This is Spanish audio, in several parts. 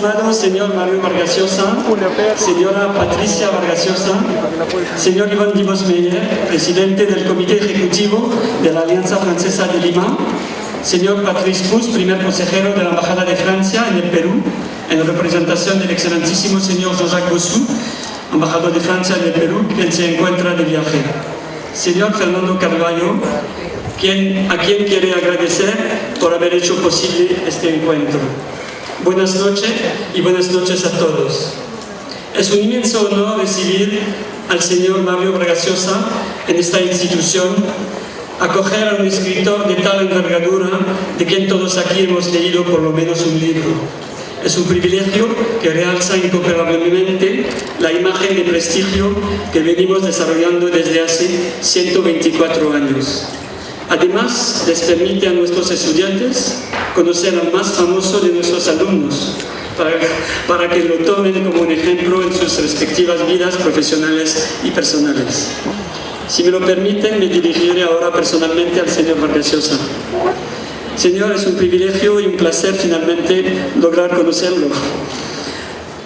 estimado señor Mario Vargas Llosa, señora Patricia Vargas Llosa, señor Iván Dibos Meyer, presidente del Comité Ejecutivo de la Alianza Francesa de Lima, señor Patrice Pous, primer consejero de la Embajada de Francia en el Perú, en representación del excelentísimo señor Jean-Jacques Bossou, embajador de Francia en el Perú, quien se encuentra de viaje, señor Fernando Carvalho, a quien quiere agradecer por haber hecho posible este encuentro. Buenas noches y buenas noches a todos. Es un inmenso honor recibir al señor Mario Vargas Llosa en esta institución, acoger a un escritor de tal envergadura de quien todos aquí hemos leído por lo menos un libro. Es un privilegio que realza incomparablemente la imagen de prestigio que venimos desarrollando desde hace 124 años. Además, les permite a nuestros estudiantes conocer al más famoso de nuestros alumnos, para que lo tomen como un ejemplo en sus respectivas vidas profesionales y personales. Si me lo permiten, me dirigiré ahora personalmente al señor Vargas Llosa. Señor, es un privilegio y un placer finalmente lograr conocerlo.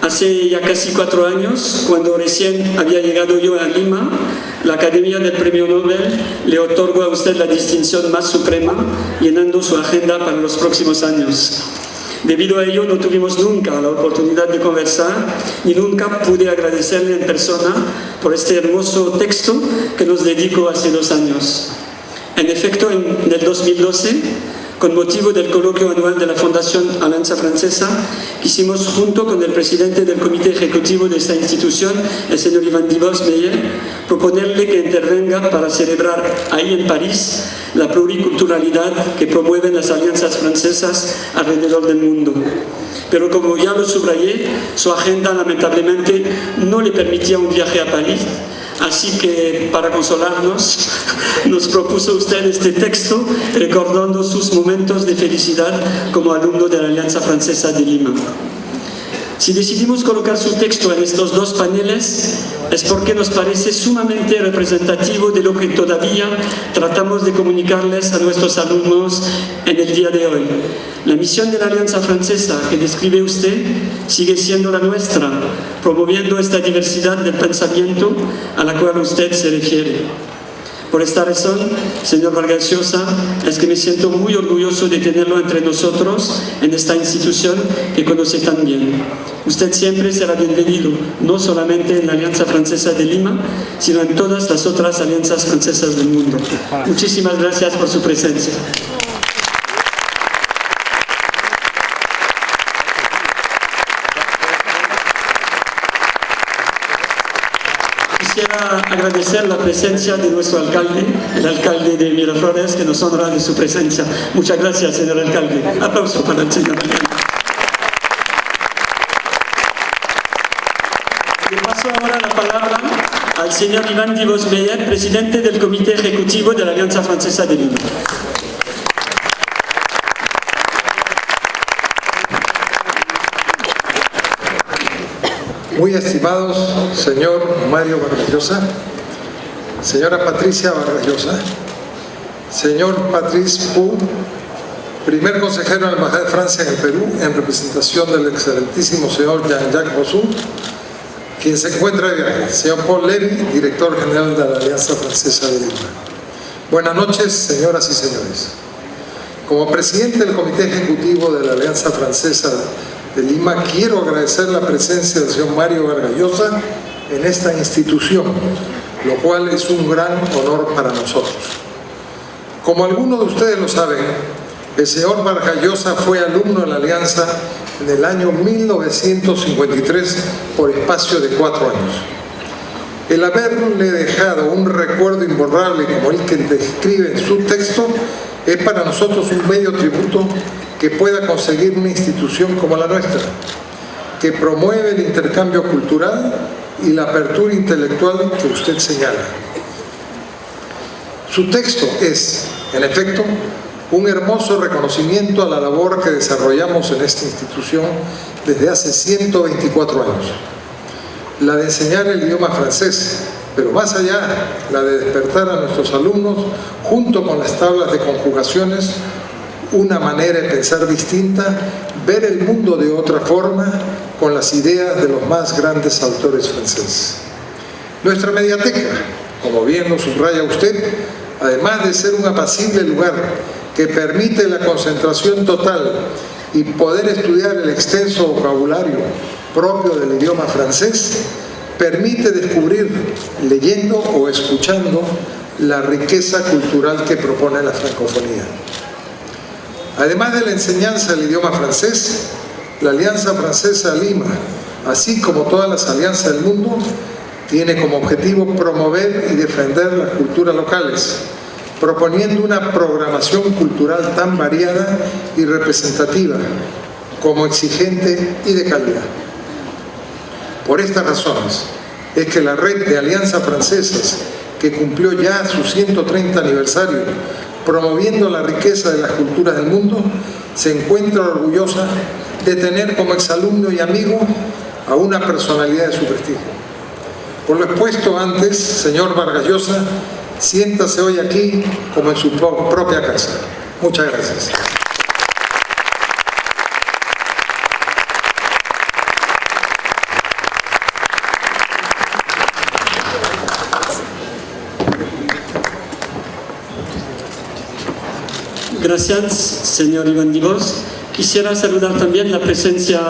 Hace ya casi 4 años, cuando recién había llegado yo a Lima, la Academia del Premio Nobel le otorgó a usted la distinción más suprema, llenando su agenda para los próximos años. Debido a ello, no tuvimos nunca la oportunidad de conversar y nunca pude agradecerle en persona por este hermoso texto que nos dedicó hace 2 años. En efecto, en el 2012, con motivo del coloquio anual de la Fundación Alianza Francesa, quisimos, junto con el presidente del Comité Ejecutivo de esta institución, el señor Iván Dibos Meyer, proponerle que intervenga para celebrar ahí en París la pluriculturalidad que promueven las alianzas francesas alrededor del mundo. Pero como ya lo subrayé, su agenda lamentablemente no le permitía un viaje a París. Así que, para consolarnos, nos propuso usted este texto recordando sus momentos de felicidad como alumno de la Alianza Francesa de Lima. Si decidimos colocar su texto en estos 2 paneles, es porque nos parece sumamente representativo de lo que todavía tratamos de comunicarles a nuestros alumnos en el día de hoy. La misión de la Alianza Francesa que describe usted sigue siendo la nuestra, promoviendo esta diversidad del pensamiento a la cual usted se refiere. Por esta razón, señor Vargas Llosa, es que me siento muy orgulloso de tenerlo entre nosotros en esta institución que conoce tan bien. Usted siempre será bienvenido, no solamente en la Alianza Francesa de Lima, sino en todas las otras alianzas francesas del mundo. Muchísimas gracias por su presencia. Quisiera agradecer la presencia de nuestro alcalde, el alcalde de Miraflores, que nos honra de su presencia. Muchas gracias, señor alcalde. Aplauso para el señor alcalde. Le paso ahora la palabra al señor Iván Dibos Meyer, presidente del Comité Ejecutivo de la Alianza Francesa de Lima. Muy estimados señor Mario Vargas Llosa, señora Patricia Vargas Llosa, señor Patrice Pous, primer consejero de la Embajada de Francia en el Perú, en representación del excelentísimo señor Jean-Jacques Bossou, quien se encuentra de viaje, señor Paul Levy, director general de la Alianza Francesa de Lima. Buenas noches, señoras y señores. Como presidente del Comité Ejecutivo de la Alianza Francesa de Lima, quiero agradecer la presencia del señor Mario Vargas Llosa en esta institución, lo cual es un gran honor para nosotros. Como algunos de ustedes lo saben, el señor Vargas Llosa fue alumno de la Alianza en el año 1953 por espacio de 4 años. El haberle dejado un recuerdo imborrable como el que describe en su texto es para nosotros un bello tributo que pueda conseguir una institución como la nuestra, que promueve el intercambio cultural y la apertura intelectual que usted señala. Su texto es, en efecto, un hermoso reconocimiento a la labor que desarrollamos en esta institución desde hace 124 años. La de enseñar el idioma francés, pero más allá, la de despertar a nuestros alumnos junto con las tablas de conjugaciones una manera de pensar distinta, ver el mundo de otra forma, con las ideas de los más grandes autores franceses. Nuestra mediateca, como bien lo subraya usted, además de ser un apacible lugar que permite la concentración total y poder estudiar el extenso vocabulario propio del idioma francés, permite descubrir, leyendo o escuchando, la riqueza cultural que propone la francofonía. Además de la enseñanza del idioma francés, la Alianza Francesa Lima, así como todas las alianzas del mundo, tiene como objetivo promover y defender las culturas locales, proponiendo una programación cultural tan variada y representativa como exigente y de calidad. Por estas razones es que la red de alianzas francesas, que cumplió ya su 130 aniversario, promoviendo la riqueza de las culturas del mundo, se encuentra orgullosa de tener como exalumno y amigo a una personalidad de su prestigio. Por lo expuesto antes, señor Vargas Llosa, siéntase hoy aquí como en su propia casa. Muchas gracias. Gracias, señor Iván Dibos. Quisiera saludar también la presencia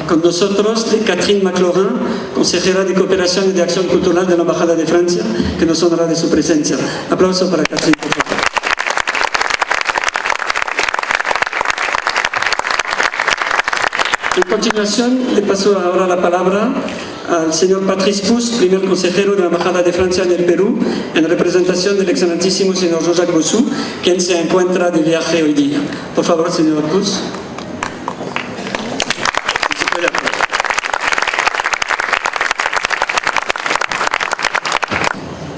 con nosotros de Catherine McLaurin, consejera de Cooperación y de Acción Cultural de la Embajada de Francia, que nos honra de su presencia. Aplauso para Catherine, por favor. En continuación, le paso ahora la palabra al señor Patrice Pousse, primer consejero de la Embajada de Francia en el Perú, en representación del excelentísimo señor Jean-Jacques Bossou, quien se encuentra de viaje hoy día. Por favor, señor Pousse.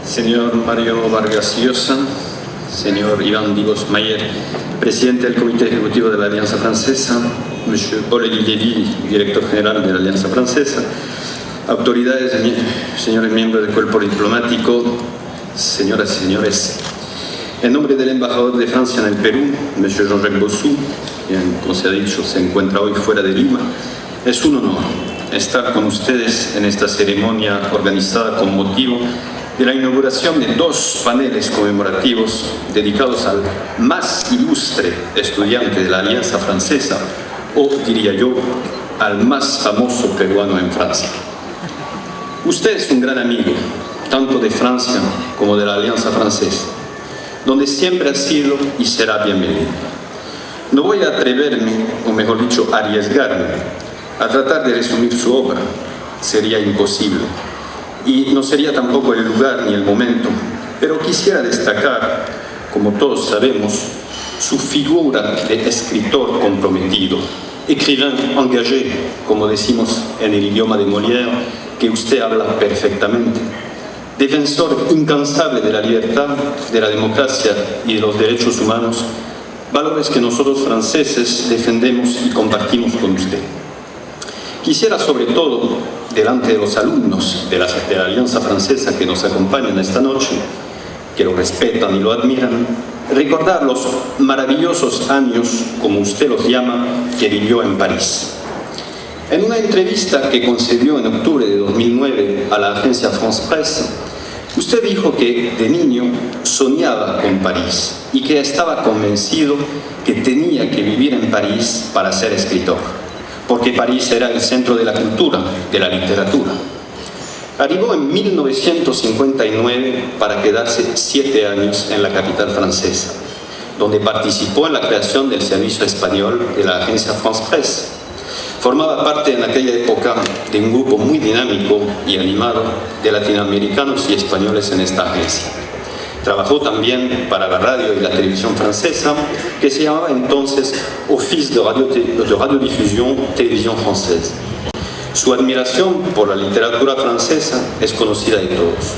Señor Mario Vargas Llosa, señor Iván Dibos Mayer, presidente del Comité Ejecutivo de la Alianza Francesa, monsieur Paul-Élie Lévy, director general de la Alianza Francesa, autoridades, señores miembros del cuerpo diplomático, señoras y señores. En nombre del embajador de Francia en el Perú, monsieur Jean-Jacques Bossou, quien, como se ha dicho, se encuentra hoy fuera de Lima, es un honor estar con ustedes en esta ceremonia organizada con motivo de la inauguración de 2 paneles conmemorativos dedicados al más ilustre estudiante de la Alianza Francesa, o diría yo, al más famoso peruano en Francia. Usted es un gran amigo, tanto de Francia como de la Alianza Francesa, donde siempre ha sido y será bienvenido. No voy a atreverme, o mejor dicho, arriesgarme, a tratar de resumir su obra. Sería imposible. Y no sería tampoco el lugar ni el momento, pero quisiera destacar, como todos sabemos, su figura de escritor comprometido, écrivain engagé, como decimos en el idioma de Molière, que usted habla perfectamente, defensor incansable de la libertad, de la democracia y de los derechos humanos, valores que nosotros franceses defendemos y compartimos con usted. Quisiera sobre todo, delante de los alumnos de la Alianza Francesa que nos acompañan esta noche, que lo respetan y lo admiran, recordar los maravillosos años, como usted los llama, que vivió en París. En una entrevista que concedió en octubre de 2009 a la agencia France Presse, usted dijo que de niño soñaba con París y que estaba convencido que tenía que vivir en París para ser escritor, porque París era el centro de la cultura, de la literatura. Arribó en 1959 para quedarse 7 años en la capital francesa, donde participó en la creación del servicio español de la agencia France Presse. Formaba parte en aquella época de un grupo muy dinámico y animado de latinoamericanos y españoles en esta agencia. Trabajó también para la radio y la televisión francesa, que se llamaba entonces Office de Radiodiffusion Télévision Française. Su admiración por la literatura francesa es conocida de todos.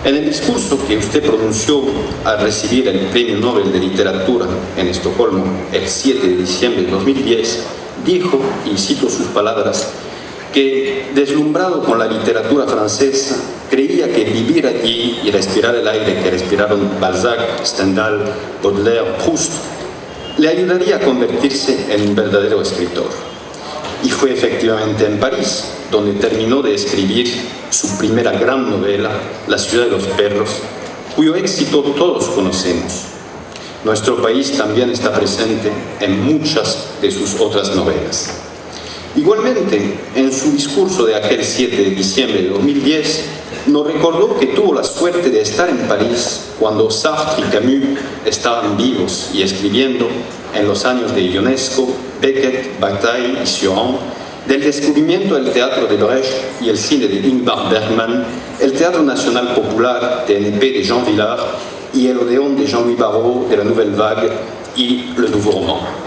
En el discurso que usted pronunció al recibir el Premio Nobel de Literatura en Estocolmo el 7 de diciembre de 2010, dijo, y cito sus palabras, que deslumbrado con la literatura francesa, creía que vivir allí y respirar el aire que respiraron Balzac, Stendhal, Baudelaire, Proust, le le ayudaría a convertirse en un verdadero escritor. Y fue efectivamente en París donde terminó de escribir su primera gran novela, La ciudad de los perros, cuyo éxito todos conocemos. Nuestro país también está presente en muchas de sus otras novelas. Igualmente, en su discurso de aquel 7 de diciembre de 2010, nos recordó que tuvo la suerte de estar en París cuando Sartre y Camus estaban vivos y escribiendo en los años de Ionesco, Beckett, Bataille y Sioran, del descubrimiento del teatro de Brecht y el cine de Ingmar Bergman, el Teatro Nacional Popular, TNP de Jean Vilar y el Odeón de Jean-Louis Barrault de la Nouvelle Vague y Le Nouveau Roman.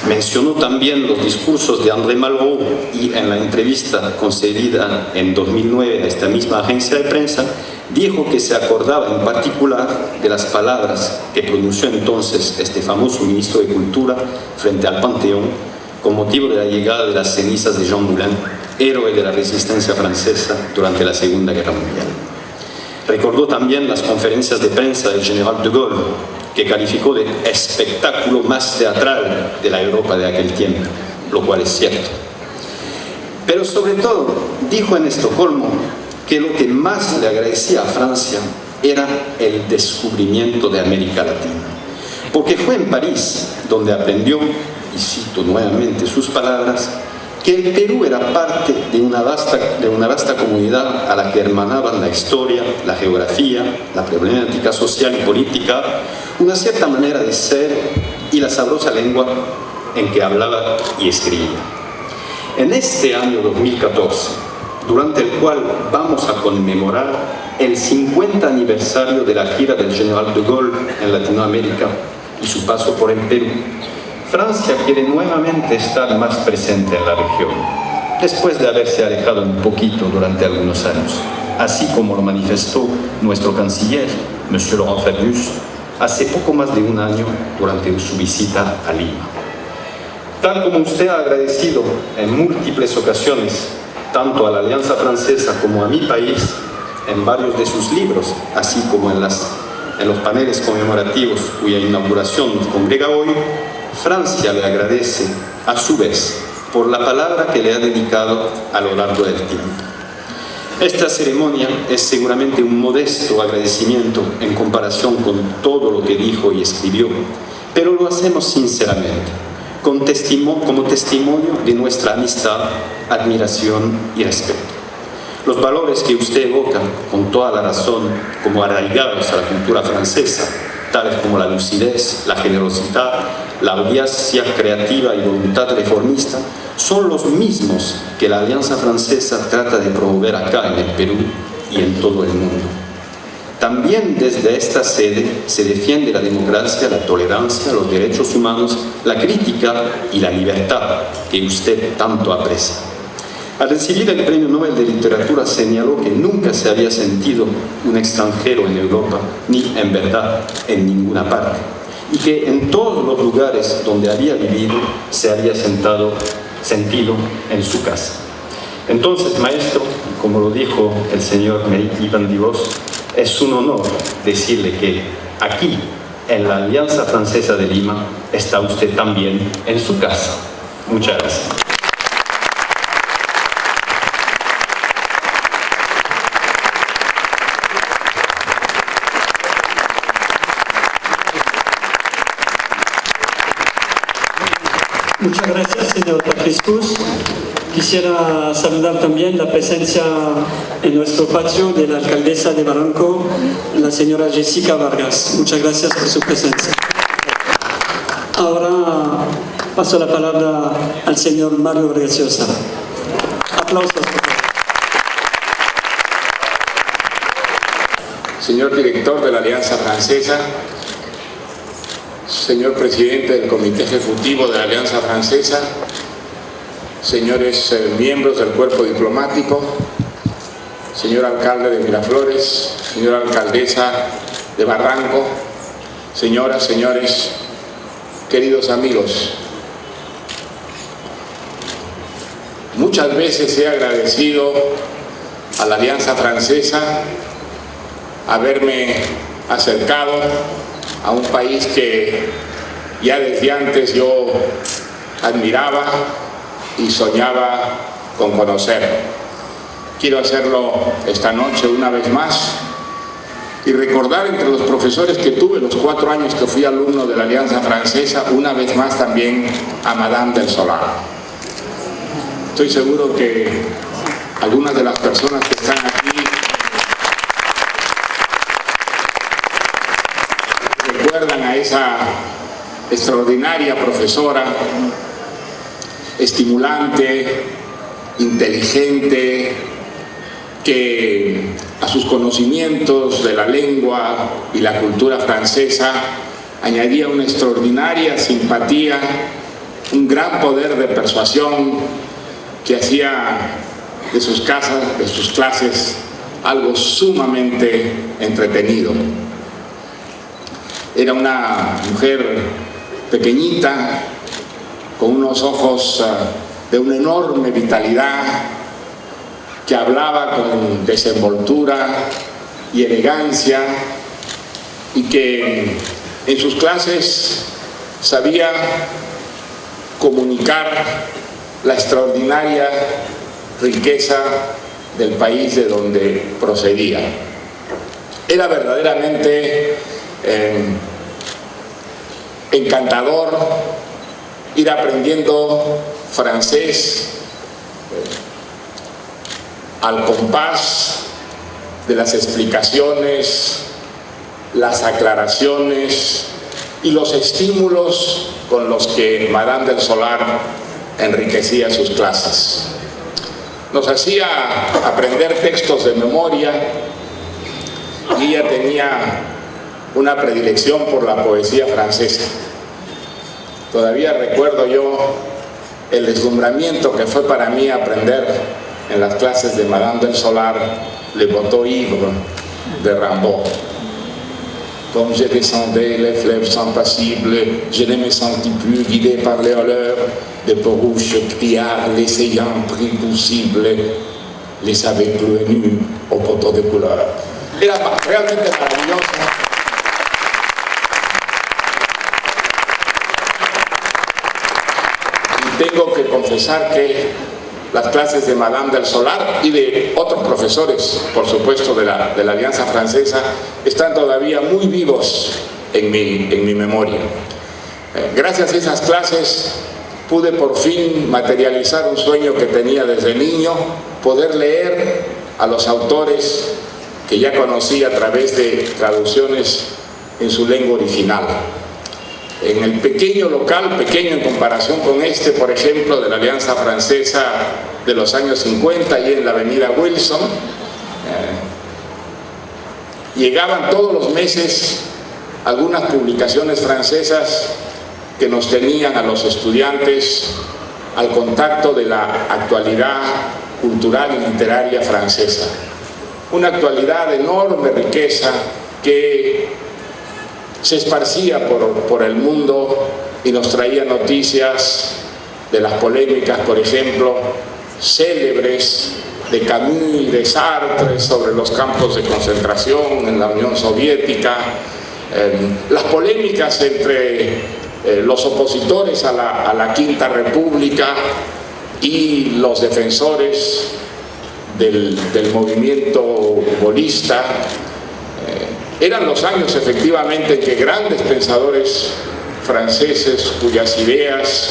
Mencionó también los discursos de André Malraux y en la entrevista concedida en 2009 a esta misma agencia de prensa, dijo que se acordaba en particular de las palabras que pronunció entonces este famoso ministro de Cultura frente al Panteón con motivo de la llegada de las cenizas de Jean Moulin, héroe de la resistencia francesa durante la Segunda Guerra Mundial. Recordó también las conferencias de prensa del general de Gaulle, que calificó de espectáculo más teatral de la Europa de aquel tiempo, lo cual es cierto. Pero sobre todo, dijo en Estocolmo que lo que más le agradecía a Francia era el descubrimiento de América Latina, porque fue en París donde aprendió, y cito nuevamente sus palabras, que el Perú era parte de una vasta comunidad a la que hermanaban la historia, la geografía, la problemática social y política, una cierta manera de ser y la sabrosa lengua en que hablaba y escribía. En este año 2014, durante el cual vamos a conmemorar el 50 aniversario de la gira del general de Gaulle en Latinoamérica y su paso por el Perú, Francia quiere nuevamente estar más presente en la región, después de haberse alejado un poquito durante algunos años, así como lo manifestó nuestro canciller, Monsieur Laurent Fabius, hace poco más de un año durante su visita a Lima. Tal como usted ha agradecido en múltiples ocasiones, tanto a la Alianza Francesa como a mi país, en varios de sus libros, así como en los paneles conmemorativos cuya inauguración nos congrega hoy, Francia le agradece, a su vez, por la palabra que le ha dedicado a lo largo del tiempo. Esta ceremonia es seguramente un modesto agradecimiento en comparación con todo lo que dijo y escribió, pero lo hacemos sinceramente, como testimonio de nuestra amistad, admiración y respeto. Los valores que usted evoca, con toda la razón, como arraigados a la cultura francesa, tales como la lucidez, la generosidad, la audacia creativa y voluntad reformista, son los mismos que la Alianza Francesa trata de promover acá en el Perú y en todo el mundo. También desde esta sede se defiende la democracia, la tolerancia, los derechos humanos, la crítica y la libertad que usted tanto aprecia. Al recibir el Premio Nobel de Literatura señaló que nunca se había sentido un extranjero en Europa, ni en verdad en ninguna parte, y que en todos los lugares donde había vivido se había sentido en su casa. Entonces, maestro, como lo dijo el señor Iván Dibós, es un honor decirle que aquí, en la Alianza Francesa de Lima, está usted también en su casa. Muchas gracias. Muchas gracias, señor Patrice Pous. Quisiera saludar también la presencia en nuestro patio de la alcaldesa de Barranco, la señora Jessica Vargas. Muchas gracias por su presencia. Ahora paso la palabra al señor Mario Vargas Llosa. Aplausos, por favor. Señor director de la Alianza Francesa, señor presidente del Comité Ejecutivo de la Alianza Francesa, señores miembros del cuerpo diplomático, señor alcalde de Miraflores, señora alcaldesa de Barranco, señoras, señores, queridos amigos, muchas veces he agradecido a la Alianza Francesa haberme acercado a un país que ya desde antes yo admiraba y soñaba con conocer. Quiero hacerlo esta noche una vez más y recordar entre los profesores que tuve los 4 años que fui alumno de la Alianza Francesa, una vez más también a Madame del Solar. Estoy seguro que algunas de las personas que están aquí recuerdan a esa extraordinaria profesora, estimulante, inteligente, que a sus conocimientos de la lengua y la cultura francesa añadía una extraordinaria simpatía, un gran poder de persuasión que hacía de sus clases algo sumamente entretenido. Era una mujer pequeñita, con unos ojos de una enorme vitalidad, que hablaba con desenvoltura y elegancia y que en sus clases sabía comunicar la extraordinaria riqueza del país de donde procedía. Era verdaderamente encantador ir aprendiendo francés al compás de las explicaciones, las aclaraciones y los estímulos con los que Madame del Solar enriquecía sus clases. Nos hacía aprender textos de memoria y ella tenía una predilección por la poesía francesa. Todavía recuerdo yo el deslumbramiento que fue para mí aprender en las clases de Madame del Solar Le Bateau Ivre de Rimbaud. Comme je descendais les fleuves impassibles, je ne me sentis plus guidé par les voleurs de perouches criards, les ayant pris possible, les avec nus au poteau de couleur. Era realmente maravillosa. Y tengo que confesar que las clases de Madame del Solar y de otros profesores, por supuesto, de la Alianza Francesa, están todavía muy vivos en mi memoria. Gracias a esas clases pude por fin materializar un sueño que tenía desde niño, poder leer a los autores que ya conocí a través de traducciones en su lengua original. En el pequeño local, pequeño en comparación con este, por ejemplo, de la Alianza Francesa de los años 50, y en la avenida Wilson, llegaban todos los meses algunas publicaciones francesas que nos tenían a los estudiantes al contacto de la actualidad cultural y literaria francesa. Una actualidad de enorme riqueza que se esparcía por el mundo y nos traía noticias de las polémicas, por ejemplo, célebres de Camus y de Sartre sobre los campos de concentración en la Unión Soviética, las polémicas entre los opositores a la Quinta República y los defensores del movimiento gaullista. Eran los años efectivamente en que grandes pensadores franceses cuyas ideas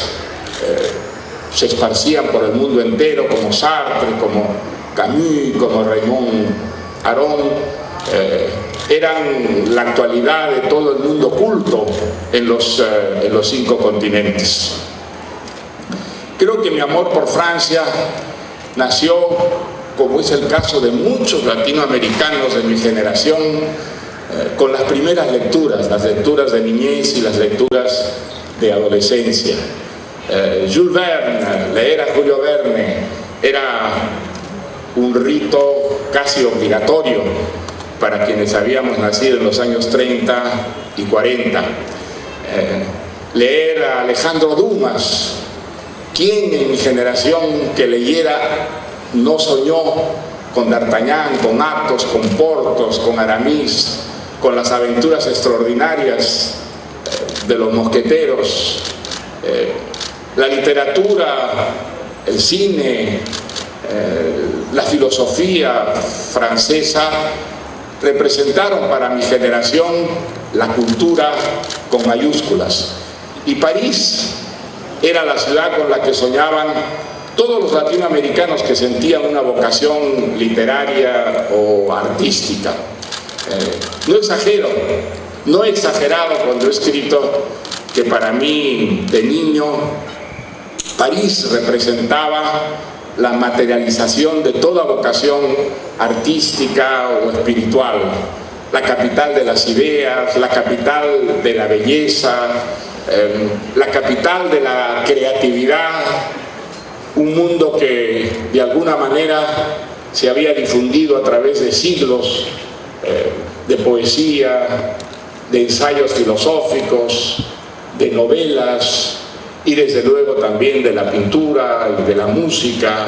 se esparcían por el mundo entero, como Sartre, como Camus, como Raymond Aron, eran la actualidad de todo el mundo culto en los 5 continentes. Creo que mi amor por Francia nació, como es el caso de muchos latinoamericanos de mi generación, con las primeras lecturas, las lecturas de niñez y las lecturas de adolescencia. Jules Verne, leer a Julio Verne era un rito casi obligatorio para quienes habíamos nacido en los años 30 y 40. Leer a Alejandro Dumas, ¿quién en mi generación que leyera no soñó con D'Artagnan, con Athos, con Porthos, con Aramis, con las aventuras extraordinarias de los mosqueteros, la literatura, el cine, la filosofía francesa representaron para mi generación la cultura con mayúsculas. Y París era la ciudad con la que soñaban todos los latinoamericanos que sentían una vocación literaria o artística. No exagero, no he exagerado cuando he escrito que para mí, de niño, París representaba la materialización de toda vocación artística o espiritual, la capital de las ideas, la capital de la belleza, la capital de la creatividad, un mundo que de alguna manera se había difundido a través de siglos de poesía, de ensayos filosóficos, de novelas y desde luego también de la pintura y de la música.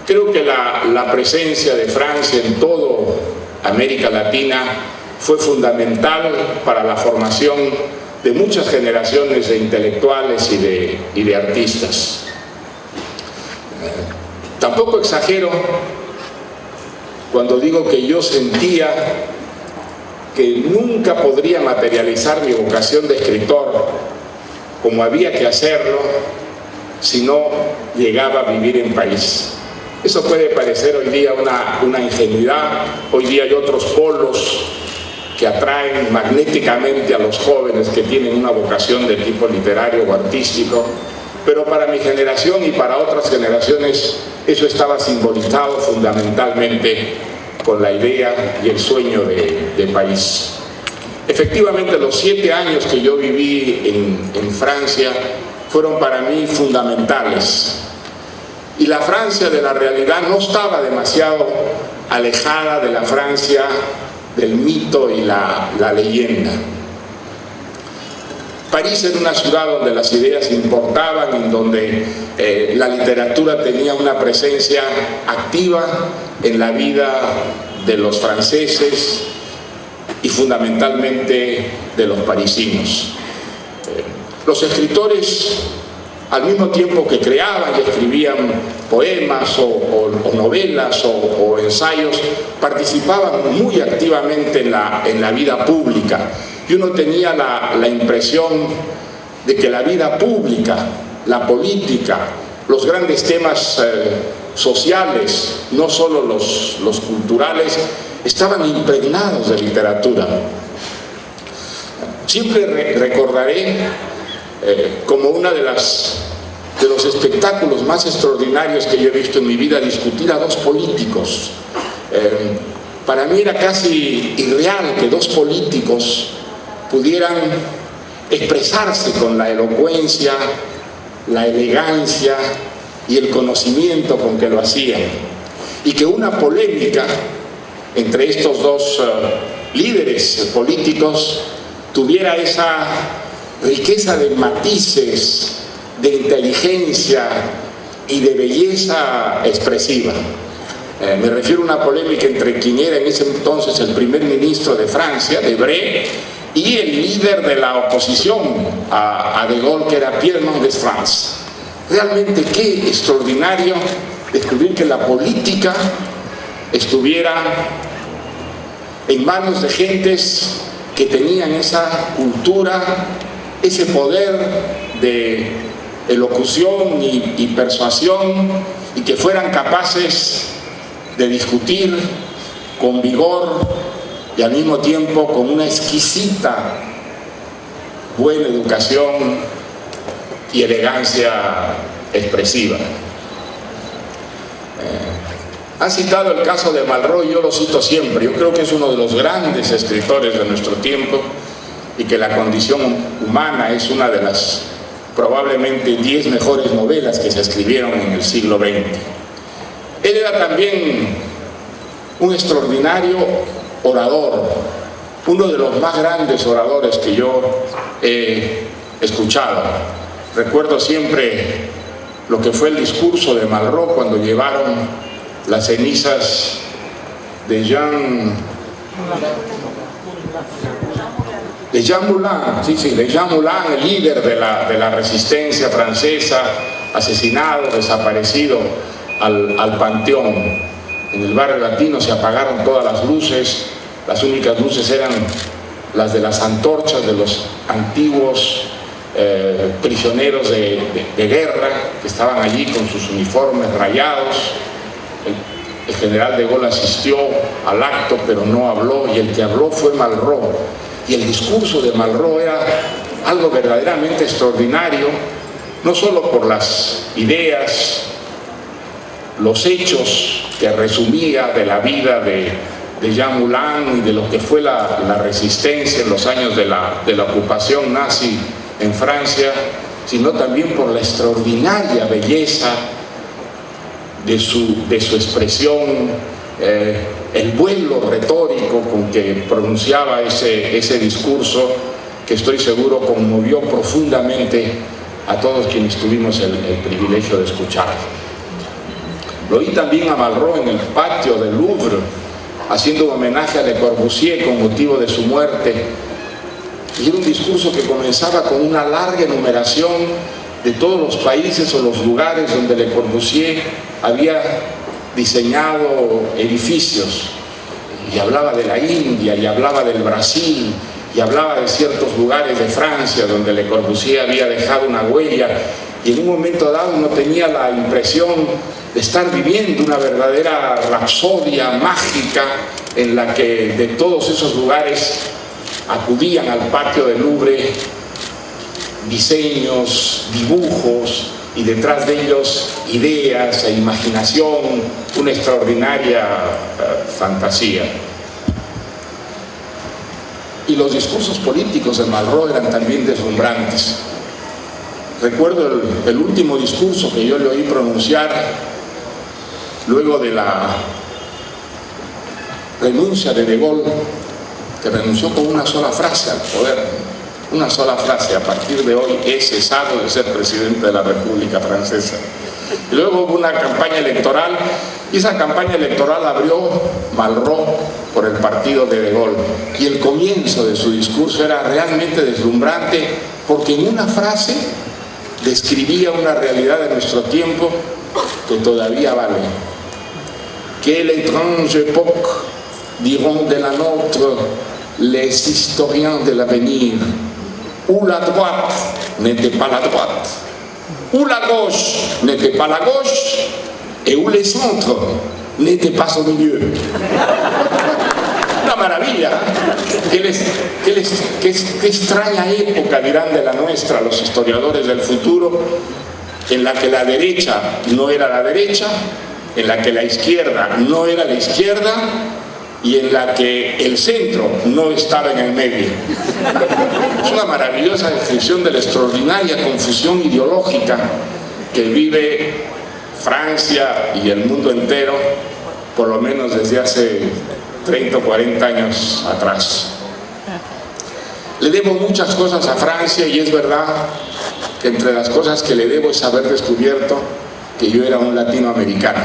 Creo que la presencia de Francia en toda América Latina fue fundamental para la formación de muchas generaciones de intelectuales y de artistas. Tampoco exagero cuando digo que yo sentía que nunca podría materializar mi vocación de escritor como había que hacerlo si no llegaba a vivir en París. Eso puede parecer hoy día una ingenuidad. Hoy día hay otros polos que atraen magnéticamente a los jóvenes que tienen una vocación de tipo literario o artístico, pero para mi generación y para otras generaciones eso estaba simbolizado fundamentalmente con la idea y el sueño de París. Efectivamente, los 7 años que yo viví en Francia fueron para mí fundamentales. Y la Francia de la realidad no estaba demasiado alejada de la Francia del mito y la leyenda. París era una ciudad donde las ideas importaban, en donde la literatura tenía una presencia activa en la vida de los franceses y fundamentalmente de los parisinos. Los escritores, al mismo tiempo que creaban y escribían poemas o novelas o ensayos, participaban muy activamente en la vida pública. Y uno tenía la impresión de que la vida pública, la política, los grandes temas sociales, no solo los culturales, estaban impregnados de literatura. Siempre recordaré como uno de los espectáculos más extraordinarios que yo he visto en mi vida discutir a 2 políticos. Para mí era casi irreal que 2 políticos pudieran expresarse con la elocuencia, la elegancia y el conocimiento con que lo hacían, y que una polémica entre estos 2 líderes políticos tuviera esa riqueza de matices, de inteligencia y de belleza expresiva. Me refiero a una polémica entre quien era en ese entonces el primer ministro de Francia, Debré, y el líder de la oposición a De Gaulle, que era Pierre Mendès France. Realmente qué extraordinario descubrir que la política estuviera en manos de gentes que tenían esa cultura, ese poder de elocución y persuasión, y que fueran capaces de discutir con vigor y al mismo tiempo con una exquisita buena educación y elegancia expresiva. Han citado el caso de Malraux, yo lo cito siempre. Yo creo que es uno de los grandes escritores de nuestro tiempo y que La condición humana es una de las probablemente 10 mejores novelas que se escribieron en el siglo XX. Él era también un extraordinario orador, uno de los más grandes oradores que yo he escuchado. Recuerdo siempre lo que fue el discurso de Malraux cuando llevaron las cenizas de Jean de Jean Moulin, de Jean Moulin, el líder de la resistencia francesa, asesinado, desaparecido al Panteón. En el barrio latino se apagaron todas las luces, las únicas luces eran las de las antorchas de los antiguos prisioneros de guerra que estaban allí con sus uniformes rayados. El general de Gaulle asistió al acto, pero no habló, y el que habló fue Malraux. Y el discurso de Malraux era algo verdaderamente extraordinario, no solo por las ideas, los hechos que resumía de la vida de Jean Moulin y de lo que fue la resistencia en los años de la ocupación nazi en Francia, sino también por la extraordinaria belleza de su expresión, el vuelo retórico con que pronunciaba ese discurso, que estoy seguro conmovió profundamente a todos quienes tuvimos el privilegio de escucharlo. Lo oí también a Malraux en el patio del Louvre, haciendo un homenaje a Le Corbusier con motivo de su muerte. Y era un discurso que comenzaba con una larga enumeración de todos los países o los lugares donde Le Corbusier había diseñado edificios. Y hablaba de la India, y hablaba del Brasil, y hablaba de ciertos lugares de Francia donde Le Corbusier había dejado una huella. Y en un momento dado uno tenía la impresión de estar viviendo una verdadera rapsodia mágica en la que de todos esos lugares acudían al patio del Louvre diseños, dibujos, y detrás de ellos ideas e imaginación, una extraordinaria fantasía. Y los discursos políticos de Malraux eran también deslumbrantes. Recuerdo el último discurso que yo le oí pronunciar luego de la renuncia de Gaulle, que renunció con una sola frase al poder, una sola frase: a partir de hoy he cesado de ser presidente de la República Francesa. Y luego hubo una campaña electoral, y esa campaña electoral abrió Malraux por el partido de Gaulle. Y el comienzo de su discurso era realmente deslumbrante, porque en una frase describía una realidad de nuestro tiempo que todavía vale. Quelle étrange époque diront de la nôtre les historiens de l'avenir, où la droite n'était pas la droite, où la gauche n'était pas la gauche, et où le centre n'était pas au milieu. Una maravilla. Qué extraña época dirán de la nuestra los historiadores del futuro, en la que la derecha no era la derecha, en la que la izquierda no era la izquierda, y en la que el centro no estaba en el medio. Es una maravillosa descripción de la extraordinaria confusión ideológica que vive Francia y el mundo entero, por lo menos desde hace 30 o 40 años atrás. Le debo muchas cosas a Francia, y es verdad que entre las cosas que le debo es haber descubierto que yo era un latinoamericano,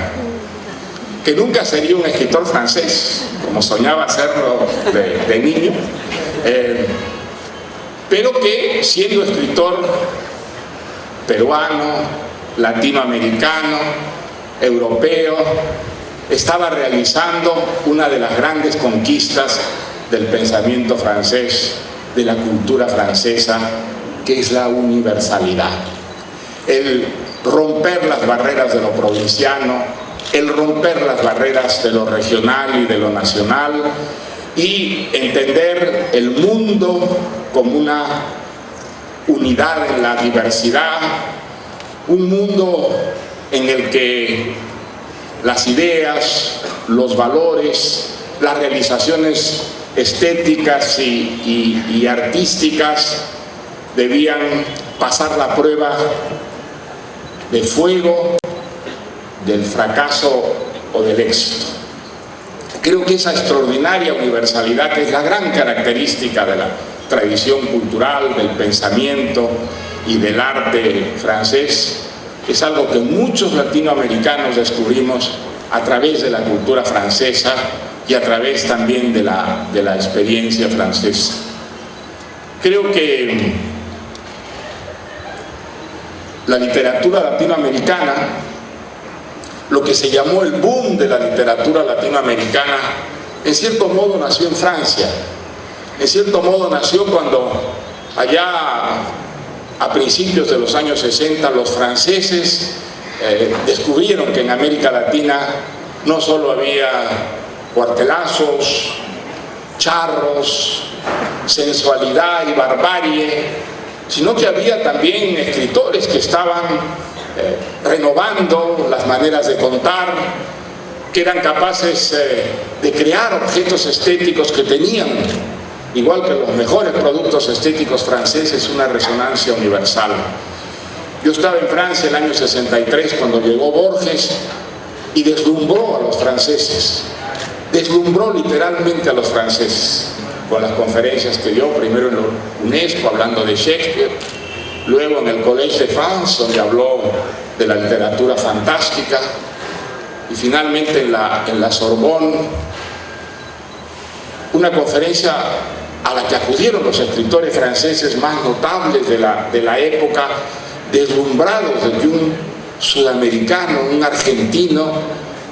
que nunca sería un escritor francés, como soñaba serlo de niño, pero que siendo escritor peruano, latinoamericano, europeo, estaba realizando una de las grandes conquistas del pensamiento francés, de la cultura francesa, que es la universalidad. El romper las barreras de lo provinciano, el romper las barreras de lo regional y de lo nacional, y entender el mundo como una unidad en la diversidad, un mundo en el que las ideas, los valores, las realizaciones estéticas y artísticas debían pasar la prueba de fuego, del fracaso o del éxito. Creo que esa extraordinaria universalidad, que es la gran característica de la tradición cultural, del pensamiento y del arte francés, es algo que muchos latinoamericanos descubrimos a través de la cultura francesa y a través también de la experiencia francesa. creo que la literatura latinoamericana, lo que se llamó el boom de la literatura latinoamericana, en cierto modo nació en Francia. En cierto modo nació cuando allá a principios de los años 60 los franceses descubrieron que en América Latina no solo había cuartelazos, charros, sensualidad y barbarie, sino que había también escritores que estaban renovando las maneras de contar, que eran capaces de crear objetos estéticos que tenían, igual que los mejores productos estéticos franceses, una resonancia universal. Yo estaba en Francia el año 63 cuando llegó Borges y deslumbró a los franceses, deslumbró literalmente a los franceses con las conferencias que dio, primero en la UNESCO hablando de Shakespeare, luego en el Collège de France donde habló de la literatura fantástica, y finalmente en la Sorbonne, una conferencia a la que acudieron los escritores franceses más notables de la época, deslumbrados de que un sudamericano, un argentino,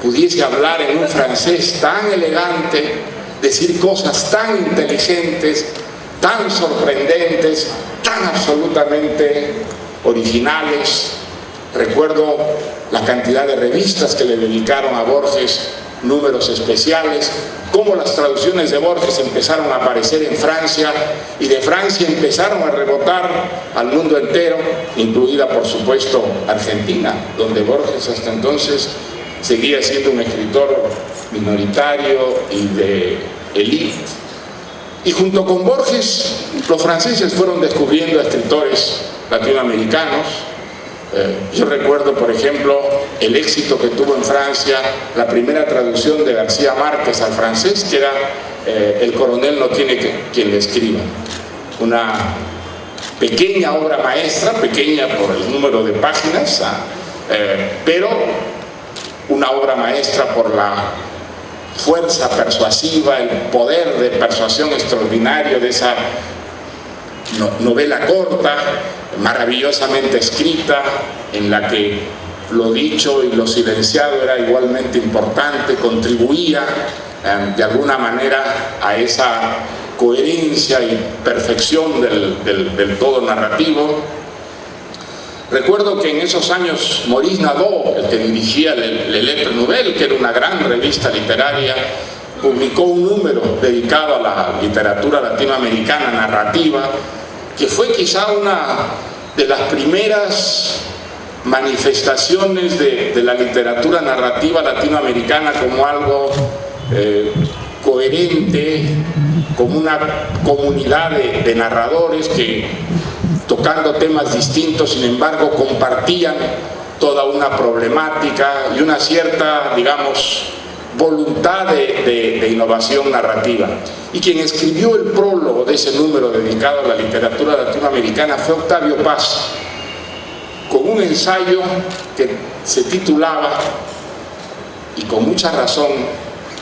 pudiese hablar en un francés tan elegante, decir cosas tan inteligentes, tan sorprendentes, tan absolutamente originales. Recuerdo la cantidad de revistas que le dedicaron a Borges, números especiales, cómo las traducciones de Borges empezaron a aparecer en Francia y de Francia empezaron a rebotar al mundo entero, incluida por supuesto Argentina, donde Borges hasta entonces seguía siendo un escritor minoritario y de élite. Y junto con Borges, los franceses fueron descubriendo a escritores latinoamericanos. Yo recuerdo, por ejemplo, el éxito que tuvo en Francia la primera traducción de García Márquez al francés, que era El coronel no tiene quien le escriba. Una pequeña obra maestra, pequeña por el número de páginas, pero una obra maestra por la fuerza persuasiva, el poder de persuasión extraordinario de esa novela corta, maravillosamente escrita, en la que lo dicho y lo silenciado era igualmente importante, contribuía de alguna manera a esa coherencia y perfección del todo narrativo. Recuerdo que en esos años Maurice Nadeau, el que dirigía Le Lettre Nouvelle, que era una gran revista literaria, publicó un número dedicado a la literatura latinoamericana narrativa, que fue quizá una de las primeras manifestaciones de la literatura narrativa latinoamericana como algo coherente, como una comunidad de narradores que, tocando temas distintos, sin embargo, compartían toda una problemática y una cierta, digamos, voluntad de innovación narrativa. Y quien escribió el prólogo de ese número dedicado a la literatura latinoamericana fue Octavio Paz, con un ensayo que se titulaba, y con mucha razón,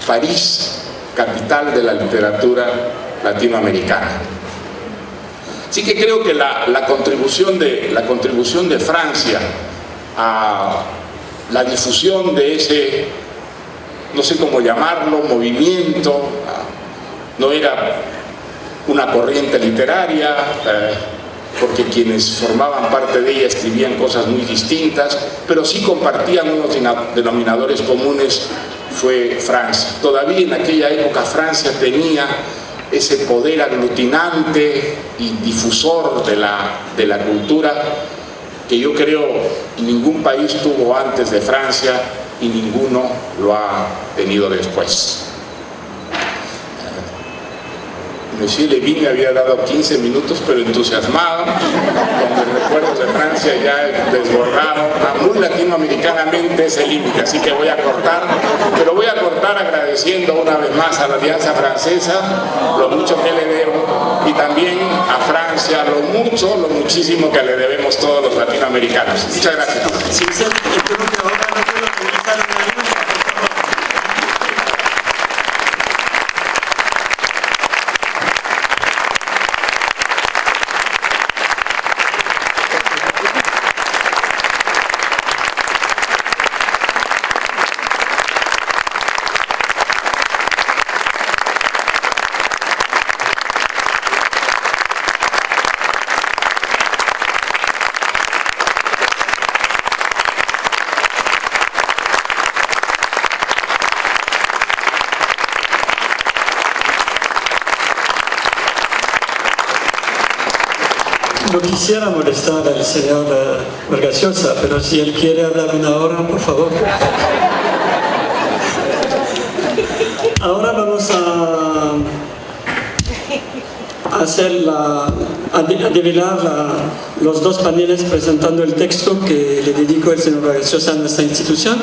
París, capital de la literatura latinoamericana. Así que creo que la contribución de Francia a la difusión de ese, no sé cómo llamarlo, movimiento, no era una corriente literaria, porque quienes formaban parte de ella escribían cosas muy distintas, pero sí compartían unos denominadores comunes, fue Francia. Todavía en aquella época Francia tenía ese poder aglutinante y difusor de la cultura que yo creo ningún país tuvo antes de Francia y ninguno lo ha tenido después. Monsieur Levin me había dado 15 minutos, pero entusiasmado, con mis recuerdos de Francia ya desbordaron muy latinoamericanamente ese límite, así que voy a cortar, pero voy a cortar agradeciendo una vez más a la Alianza Francesa lo mucho que le debo, y también a Francia lo muchísimo que le debemos todos los latinoamericanos. Muchas gracias. Sí, sí, espero que ahora no puedo utilizar una alianza. No quisiera molestar al señor Vargas Llosa, pero si él quiere hablar una hora, por favor. Ahora vamos a develar los dos paneles presentando el texto que le dedico el señor Vargas Llosa a nuestra institución.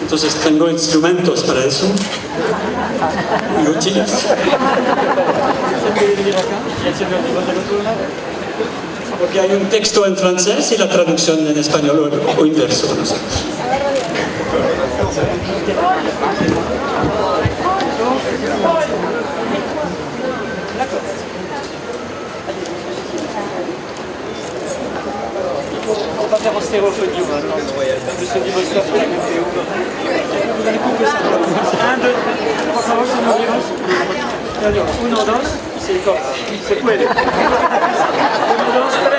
Entonces tengo instrumentos para eso. Y útiles. Porque hay un texto en francés y la traducción en español o inverso, no sé. On va faire en stéréophonie maintenant. Monsieur Divos, vous allez couper ça. 1, 2, 3, por favor, señor Divos. 1, 2, y se corta. Se puede. 1, 2, 3.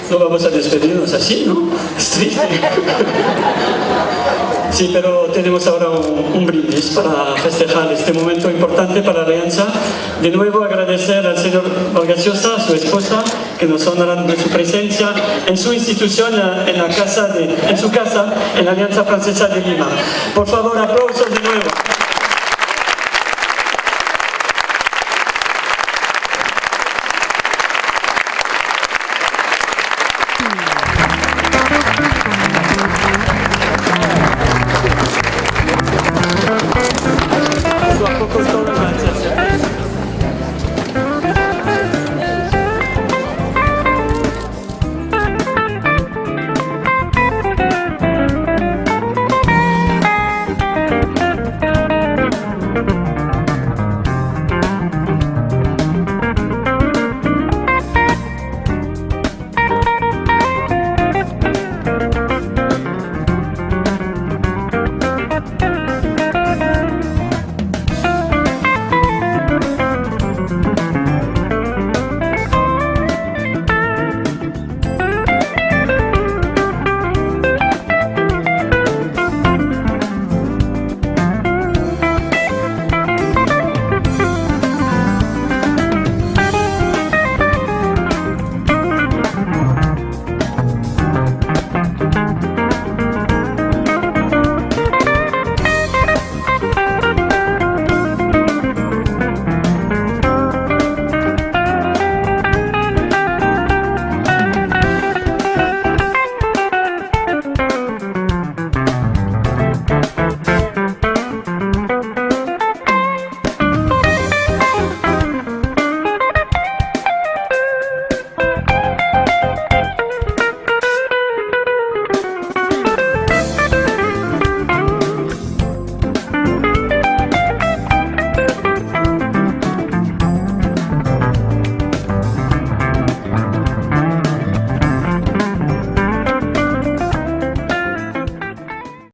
No vamos a despedirnos así, ¿no? Es triste. Sí, pero tenemos ahora un brindis para festejar este momento importante para la Alianza. De nuevo agradecer al señor Vargas Llosa, a su esposa, que nos honran de su presencia en su institución, en su casa, en la Alianza Francesa de Lima. Por favor, aplausos de nuevo. Poco todo el